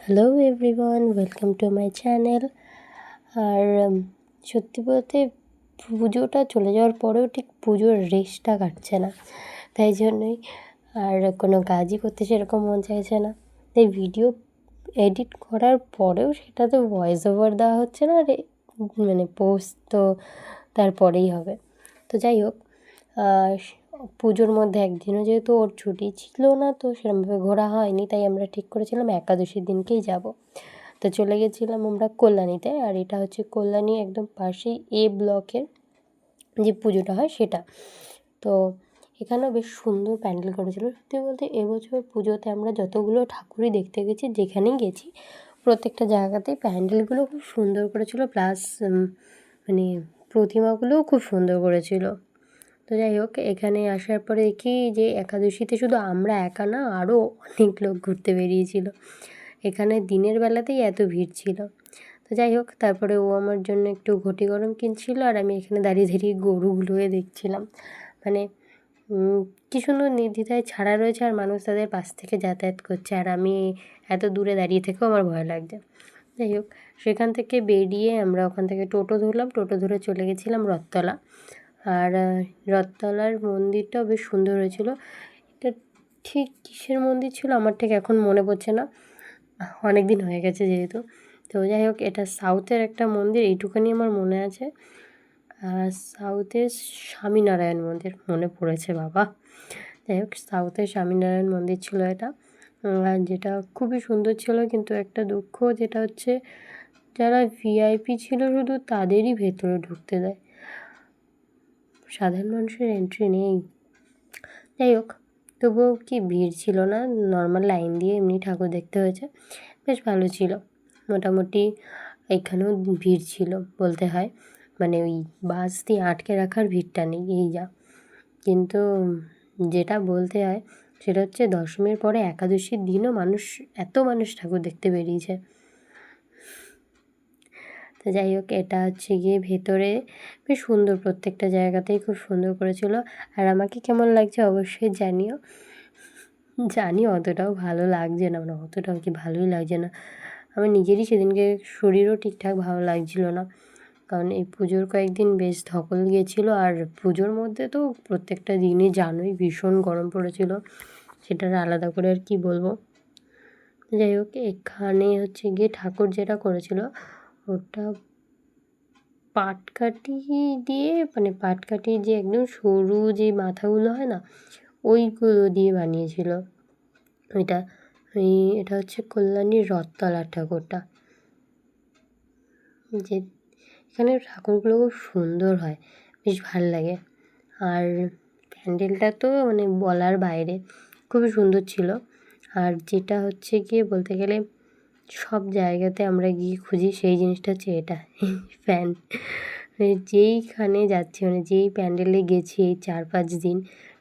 Hello everyone, welcome to my channel. আর সত্যি বলতে পুজোটা চলে যাওয়ার পরেও ঠিক পুজোর রেশটা কাটছে না, তাই জন্যই আর কোনো কাজই করতে সেরকম মন চাইছে না। তাই ভিডিও এডিট করার পরেও সেটাতে ভয়েস ওভার দেওয়া হচ্ছে না, আর মানে পোস্ট তো তারপরেই হবে। তো যাই হোক, পুজোর মধ্যে একদিনও যেহেতু ওর ছুটি ছিল না, তো সেরকমভাবে ঘোরা হয়নি, তাই আমরা ঠিক করেছিলাম একাদশীর দিনকেই যাব। তো চলে গেছিলাম আমরা কল্যাণীতে, আর এটা হচ্ছে কল্যাণী একদম পাশেই এ ব্লকের যে পুজোটা হয় সেটা। তো এখানেও বেশ সুন্দর প্যান্ডেল করেছিল। সত্যি বলতে এবছর পুজোতে আমরা যতগুলো ঠাকুরই দেখতে গেছি, যেখানেই গেছি প্রত্যেকটা জায়গাতেই প্যান্ডেলগুলো খুব সুন্দর করেছিল, প্লাস মানে প্রতিমাগুলোও খুব সুন্দর করেছিল। তো যাই হোক, এখানে আসার পরে দেখি যে একাদশীতে শুধু আমরা একা না, আরও অনেক লোক ঘুরতে বেরিয়েছিল। এখানে দিনের বেলাতেই এত ভিড় ছিল। তো যাই হোক, তারপরে ও আমার জন্য একটু ঘটি গরম কিনছিল, আর আমি এখানে দাঁড়িয়ে দাঁড়িয়ে গরুগুলোয়ে দেখছিলাম। মানে কী সুন্দর নির্দ্বিধায় ছাড়া রয়েছে, আর মানুষ তাদের পাশ থেকে যাতায়াত করছে, আর আমি এত দূরে দাঁড়িয়ে থেকেও আমার ভয় লাগছে। যাই হোক, সেখান থেকে বেরিয়ে আমরা ওখান থেকে টোটো ধরলাম, টোটো ধরে চলে গেছিলাম রথতলা। আর রথতলার মন্দিরটাও বেশ সুন্দর হয়েছিল। এটা ঠিক কিসের মন্দির ছিল আমার ঠিক এখন মনে পড়ছে না, অনেক দিন হয়ে গেছে যেহেতু। তো যাই হোক, এটা সাউথের একটা মন্দির, এইটুখানি আমার মনে আছে। সাউথের স্বামীনারায়ণ মন্দির মনে পড়েছে বাবা। যাই হোক, সাউথের স্বামীনারায়ণ মন্দির ছিল এটা, যেটা খুবই সুন্দর ছিল। কিন্তু একটা দুঃখ, যেটা হচ্ছে যারা ভিআইপি ছিল শুধু তাদেরই ভেতরে ঢুকতে দেয়, সাধারণ মানুষের এন্ট্রি নেই। যাই হোক, তবুও কি ভিড় ছিল না, নর্মাল লাইন দিয়ে এমনি ঠাকুর দেখতে হয়েছে, বেশ ভালো ছিল মোটামুটি। এখানেও ভিড় ছিল বলতে হয়, মানে ওই বাস দিয়ে আটকে রাখার ভিড়টা নেই, এই যা। কিন্তু যেটা বলতে হয় সেটা হচ্ছে দশমীর পরে একাদশীর দিনও এত মানুষ ঠাকুর দেখতে বেরিয়েছে। তো যাই হোক, এটা হচ্ছে গিয়ে ভেতরে বেশ সুন্দর, প্রত্যেকটা জায়গাতেই খুব সুন্দর করেছিল। আর আমাকে কেমন লাগছে অবশ্যই জানিও। জানি অতটাও ভালো লাগছে না, মানে অতটাও কি ভালোই লাগছে না। আমার নিজেরই সেদিনকে শরীরও ঠিকঠাক ভালো লাগছিল না, কারণ এই পুজোর কয়েকদিন বেশ ধকল গিয়েছিল। আর পুজোর মধ্যে তো প্রত্যেকটা দিনই জানোই ভীষণ গরম পড়েছিল, সেটার আলাদা করে আর কি বলবো। যাই হোক, এখানে হচ্ছে গিয়ে ঠাকুর যেটা করেছিল ওটা পাটকাঠি দিয়ে, মানে পাটকাঠির যে একদম সরু যে মাথাগুলো হয় না, ওইগুলো দিয়ে বানিয়েছিল এটা। এটা হচ্ছে কল্যাণীর রথতলার ঠাকুরটা। যে এখানে ঠাকুরগুলো খুব সুন্দর হয়, বেশ ভাল লাগে। আর প্যান্ডেলটা তো মানে বলার বাইরে, খুবই সুন্দর ছিল। আর যেটা হচ্ছে গিয়ে বলতে গেলে সব জায়গাতে আমরা গিয়ে খুঁজি সেই জিনিসটা হচ্ছে এটা, ফ্যান। মানে যেইখানে যাচ্ছি, মানে যেই প্যান্ডেলে গেছি এই 4-5 দিন,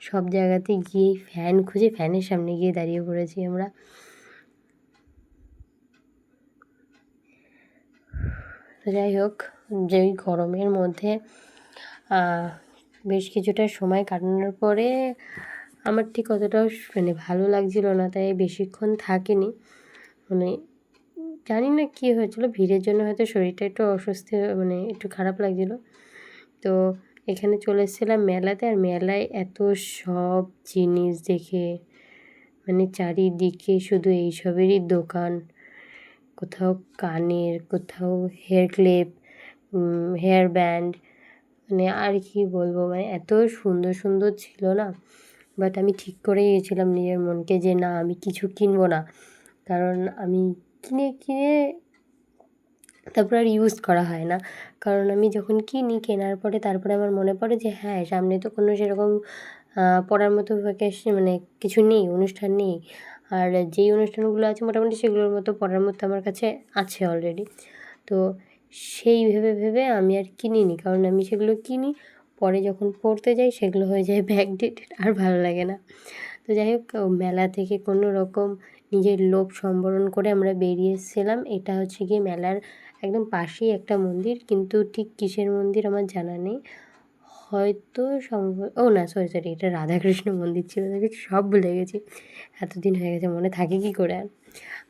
সব জায়গাতে গিয়ে ফ্যান খুঁজে ফ্যানের সামনে গিয়ে দাঁড়িয়ে পড়েছি আমরা। যাই হোক, যেই গরমের মধ্যে বেশ কিছুটা সময় কাটানোর পরে আমার ঠিক অতটাও মানে ভালো লাগছিল না, তাই বেশিক্ষণ থাকিনি। মানে জানি না কী হয়েছিল, ভিড়ের জন্য হয়তো শরীরটা একটু অস্বস্তি, মানে একটু খারাপ লাগছিলো। তো এখানে চলে এসেছিলাম মেলাতে, আর মেলায় এত সব জিনিস দেখে মানে চারিদিকে শুধু এইসবেরই দোকান, কোথাও কানের, কোথাও হেয়ার ক্লিপ, হেয়ার ব্যান্ড, মানে আর কি বলবো, মানে এত সুন্দর সুন্দর ছিল না। বাট আমি ঠিক করে গিয়েছিলাম নিজের মনকে যে না, আমি কিছু কিনবো না, কারণ আমি কিনে তারপর আর ইউজ করা হয় না। কারণ আমি যখন কেনার পরে তারপরে আমার মনে পড়ে যে হ্যাঁ, সামনে তো কোনো সেরকম পড়ার মতো ভ্যাকেশন মানে কিছু নেই, অনুষ্ঠান নেই। আর যেই অনুষ্ঠানগুলো আছে মোটামুটি সেগুলোর মতো পড়ার মতো আমার কাছে আছে অলরেডি। তো সেই ভেবে ভেবে আমি আর কিনিনি, কারণ আমি সেগুলো কিনি, পরে যখন পড়তে যাই সেগুলো হয়ে যায় ব্যাকডেটেড, আর ভালো লাগে না। তো যাই হোক, মেলা থেকে কোনো রকম নিজের লোভ সম্বরণ করে আমরা বেরিয়ে এসেছিলাম। এটা হচ্ছে গিয়ে মেলার একদম পাশেই একটা মন্দির, কিন্তু ঠিক কিসের মন্দির আমার জানা নেই, হয়তো ও না, সরি, এটা রাধাকৃষ্ণ মন্দির ছিল। দেখি সব ভুলে গেছি, এতদিন হয়ে গেছে, মনে থাকে কী করে আর।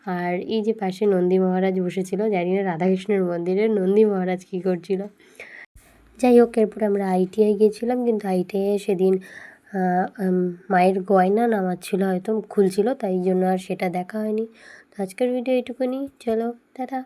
আর এই যে পাশে নন্দী মহারাজ বসেছিল, জানি না রাধাকৃষ্ণের মন্দিরে নন্দী মহারাজ কী করছিল। যাই হোক, এরপর আমরা আইটিআই গিয়েছিলাম, কিন্তু আইটিআইয়ে সেদিন মায়ের গয়না নামাচ্ছিল, হয়তো খুলছিল, তাই জন্য আর সেটা দেখা হয়নি। তো আজকের ভিডিও এটুকুনি, চলো টাটা।